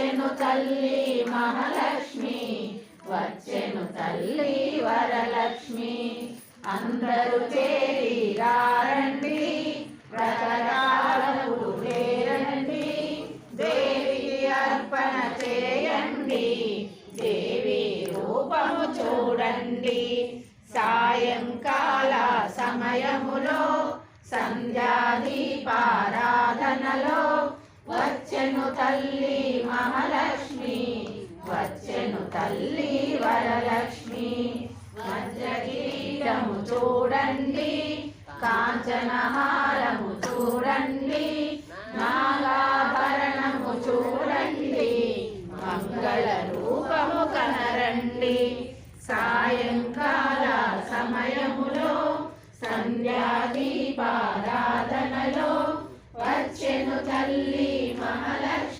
వచ్చెను తల్లి మహాలక్ష్మి, వచ్చెను తల్లి వరలక్ష్మి. అందరూ చేరి రండి, ప్రసాదాలకు చేరండి, దేవికి అర్పణ చేయండి, దేవి రూపము చూడండి. సాయంకాల సమయములో సంధ్యాదీపారాధనలో వచ్చెను తల్లి మహాలక్ష్మి, వచ్చెను తల్లి వరలక్ష్మి. వజ్రకిరీటము చూడండి, కాంచనహారము చూడండి, నాగా